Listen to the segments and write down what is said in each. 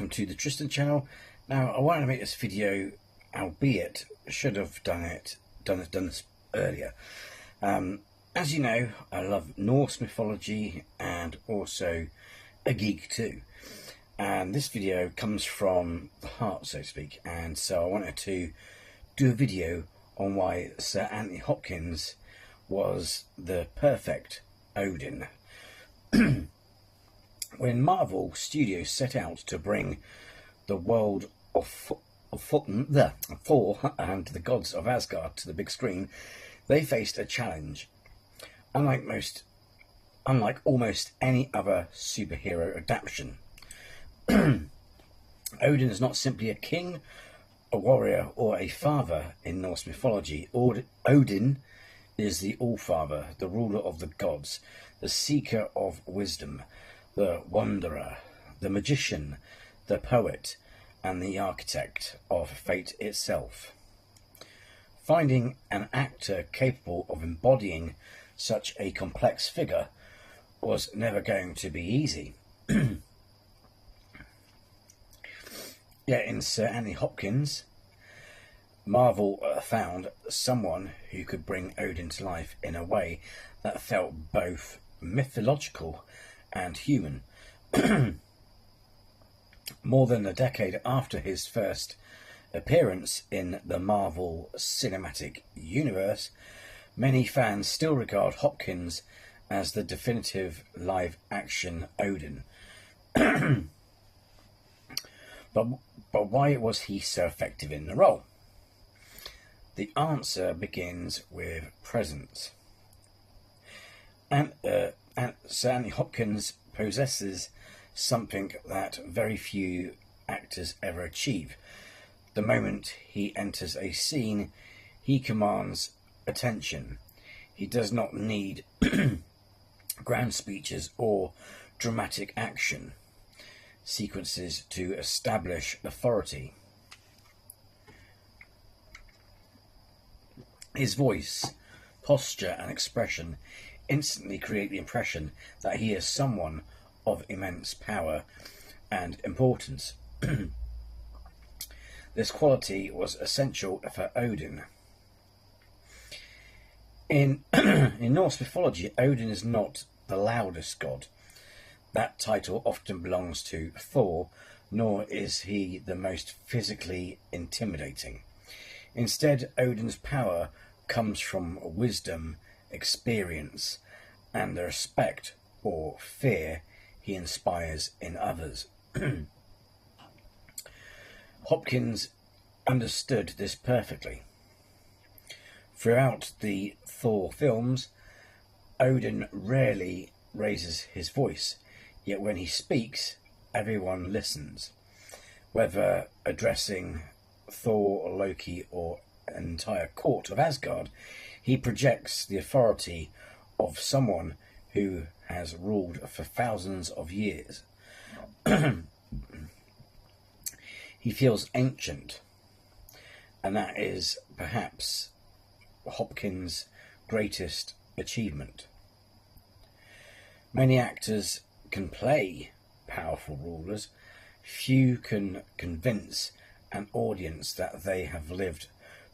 welcome to the Tristan channel. Now I wanted to make this video, albeit should have done this earlier. As you know, I love Norse mythology and also a geek too, and this video comes from the heart, so to speak, and so I wanted to do a video on why Sir Anthony Hopkins was the perfect Odin. When Marvel Studios set out to bring the world of Thor and the gods of Asgard to the big screen, they faced a challenge. Unlike almost any other superhero adaptation, Odin is not simply a king, a warrior, or a father in Norse mythology. Odin is the All-Father, the ruler of the gods, the seeker of wisdom, the wanderer, the magician, the poet, and the architect of fate itself. Finding an actor capable of embodying such a complex figure was never going to be easy. Yet in Sir Anthony Hopkins, Marvel found someone who could bring Odin to life in a way that felt both mythological and human. More than a decade after his first appearance in the Marvel Cinematic Universe, many fans still regard Hopkins as the definitive live-action Odin. But why was he so effective in the role? The answer begins with presence. And Sir Anthony Hopkins possesses something that very few actors ever achieve. The moment he enters a scene, he commands attention. He does not need grand speeches or dramatic action sequences to establish authority. His voice, posture, and expression instantly create the impression that he is someone of immense power and importance. This quality was essential for Odin. In Norse mythology, Odin is not the loudest god. That title often belongs to Thor, nor is he the most physically intimidating. Instead, Odin's power comes from wisdom, experience, and the respect or fear he inspires in others. Hopkins understood this perfectly. Throughout the Thor films, Odin rarely raises his voice, yet when he speaks, everyone listens. Whether addressing Thor, Loki, or an entire court of Asgard, he projects the authority of someone who has ruled for thousands of years. He feels ancient, and that is perhaps Hopkins' greatest achievement. Many actors can play powerful rulers. Few can convince an audience that they have lived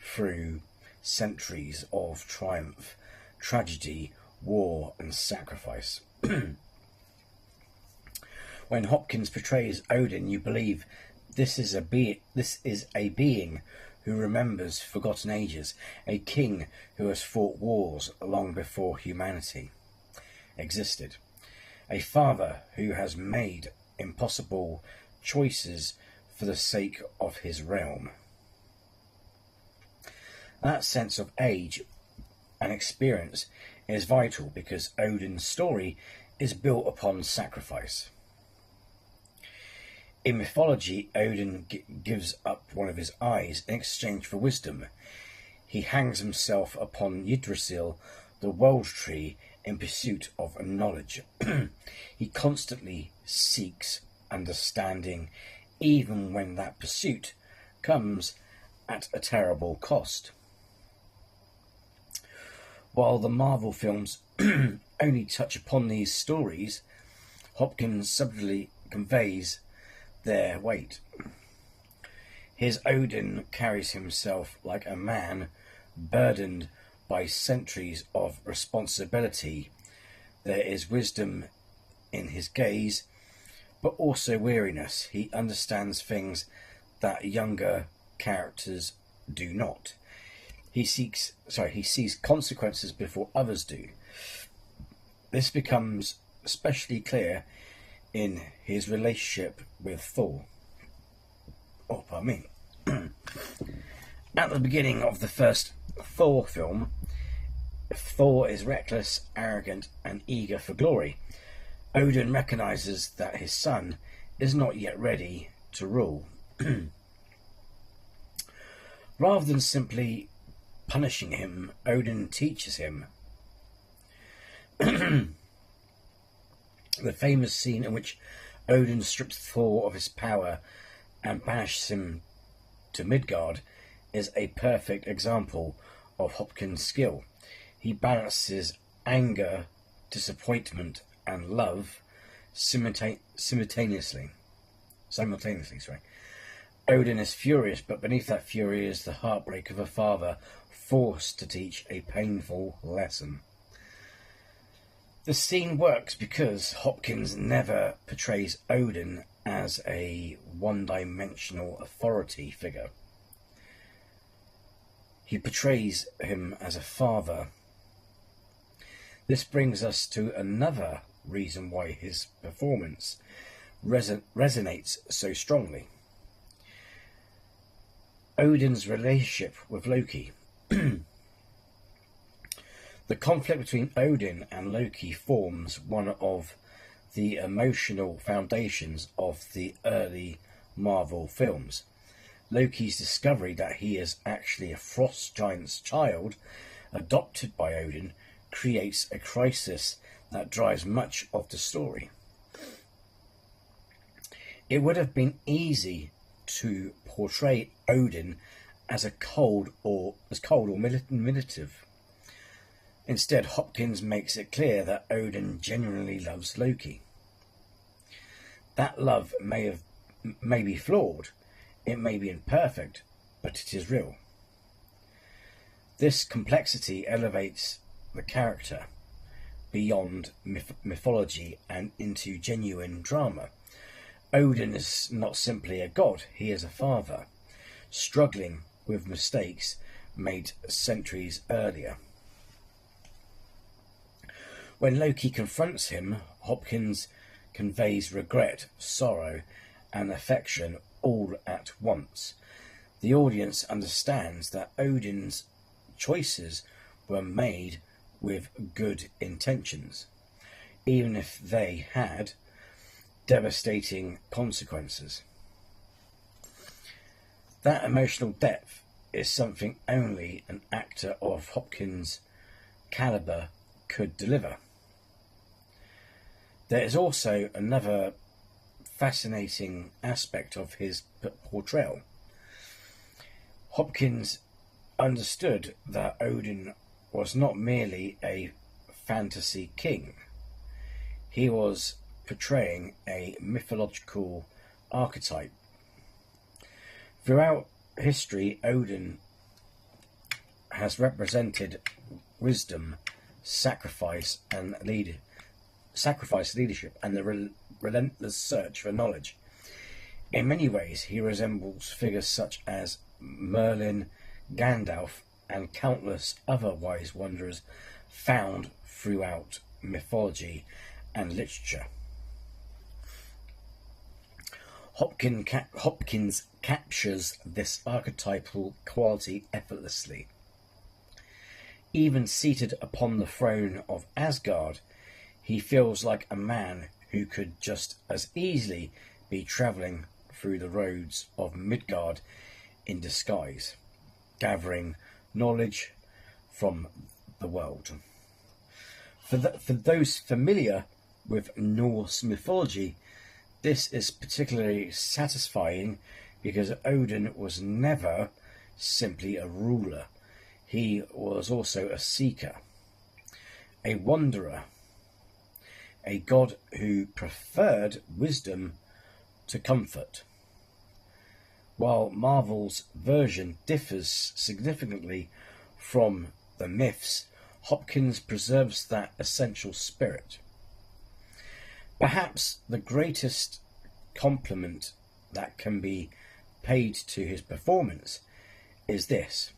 through centuries of triumph, tragedy, war, and sacrifice. When Hopkins portrays Odin, you believe this is a being who remembers forgotten ages, a king who has fought wars long before humanity existed, a father who has made impossible choices for the sake of his realm. That sense of age and experience is vital because Odin's story is built upon sacrifice. In mythology, Odin gives up one of his eyes in exchange for wisdom. He hangs himself upon Yggdrasil, the world tree, in pursuit of knowledge. He constantly seeks understanding, even when that pursuit comes at a terrible cost. While the Marvel films only touch upon these stories, Hopkins subtly conveys their weight. His Odin carries himself like a man burdened by centuries of responsibility. There is wisdom in his gaze, but also weariness. He understands things that younger characters do not. He sees consequences before others do. This becomes especially clear in his relationship with Thor. Oh, pardon me. At the beginning of the first Thor film, Thor is reckless, arrogant, and eager for glory. Odin recognizes that his son is not yet ready to rule. Rather than simply punishing him, Odin teaches him. The famous scene in which Odin strips Thor of his power and banishes him to Midgard is a perfect example of Hopkins' skill. He balances anger, disappointment, and love simultaneously. Odin is furious, but beneath that fury is the heartbreak of a father forced to teach a painful lesson. The scene works because Hopkins never portrays Odin as a one-dimensional authority figure. He portrays him as a father. This brings us to another reason why his performance resonates so strongly. Odin's relationship with Loki. The conflict between Odin and Loki forms one of the emotional foundations of the early Marvel films. Loki's discovery that he is actually a frost giant's child, adopted by Odin, creates a crisis that drives much of the story. It would have been easy to portray Odin as cold or manipulative. Instead, Hopkins makes it clear that Odin genuinely loves Loki. That love may be flawed, it may be imperfect, but it is real. This complexity elevates the character beyond mythology and into genuine drama. Odin is not simply a god, he is a father, struggling with mistakes made centuries earlier. When Loki confronts him, Hopkins conveys regret, sorrow, and affection all at once. The audience understands that Odin's choices were made with good intentions, even if they had devastating consequences. That emotional depth is something only an actor of Hopkins' caliber could deliver. There is also another fascinating aspect of his portrayal. Hopkins understood that Odin was not merely a fantasy king. He was portraying a mythological archetype. Throughout history, Odin has represented wisdom, sacrifice, leadership, and the relentless search for knowledge. In many ways, he resembles figures such as Merlin, Gandalf, and countless other wise wanderers found throughout mythology and literature. Hopkins captures this archetypal quality effortlessly. Even seated upon the throne of Asgard, he feels like a man who could just as easily be travelling through the roads of Midgard in disguise, gathering knowledge from the world. For those familiar with Norse mythology, this is particularly satisfying because Odin was never simply a ruler. He was also a seeker, a wanderer, a god who preferred wisdom to comfort. While Marvel's version differs significantly from the myths, Hopkins preserves that essential spirit. Perhaps the greatest compliment that can be paid to his performance is this.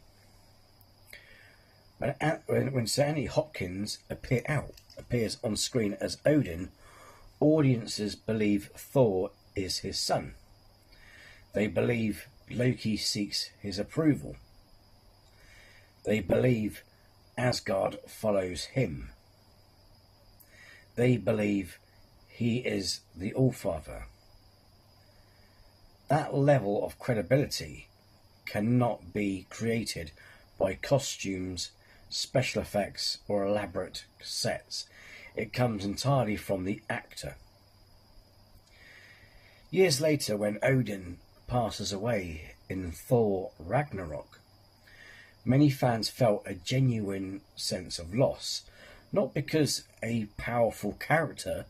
When Sir Anthony Hopkins appears on screen as Odin, audiences believe Thor is his son. They believe Loki seeks his approval. They believe Asgard follows him. They believe he is the Allfather. That level of credibility cannot be created by costumes, special effects, or elaborate sets. It comes entirely from the actor. Years later, when Odin passes away in Thor Ragnarok, many fans felt a genuine sense of loss, not because a powerful character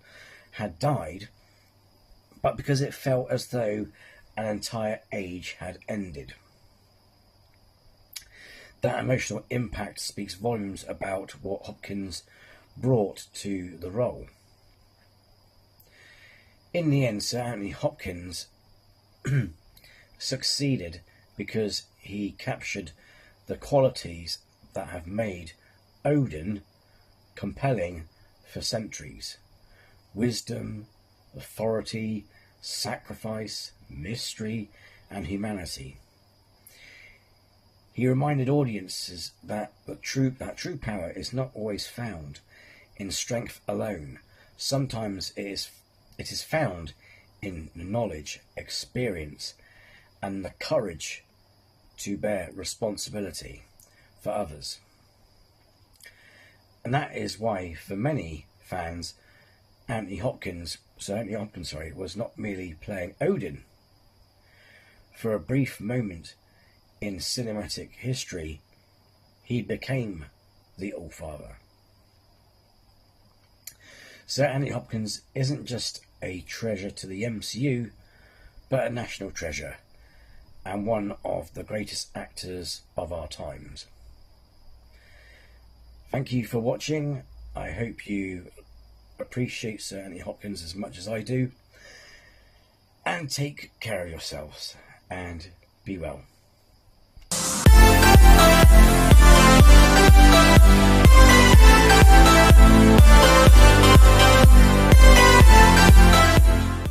had died, but because it felt as though an entire age had ended. That emotional impact speaks volumes about what Hopkins brought to the role. In the end, Sir Anthony Hopkins succeeded because he captured the qualities that have made Odin compelling for centuries: wisdom, authority, sacrifice, mystery, and humanity. He reminded audiences that true power is not always found in strength alone. Sometimes it is found in knowledge, experience, and the courage to bear responsibility for others. And that is why, for many fans, Sir Anthony Hopkins was not merely playing Odin. For a brief moment in cinematic history, he became the Allfather. Sir Anthony Hopkins isn't just a treasure to the MCU, but a national treasure, and one of the greatest actors of our times. Thank you for watching. I hope you appreciate Sir Anthony Hopkins as much as I do, and take care of yourselves, and be well.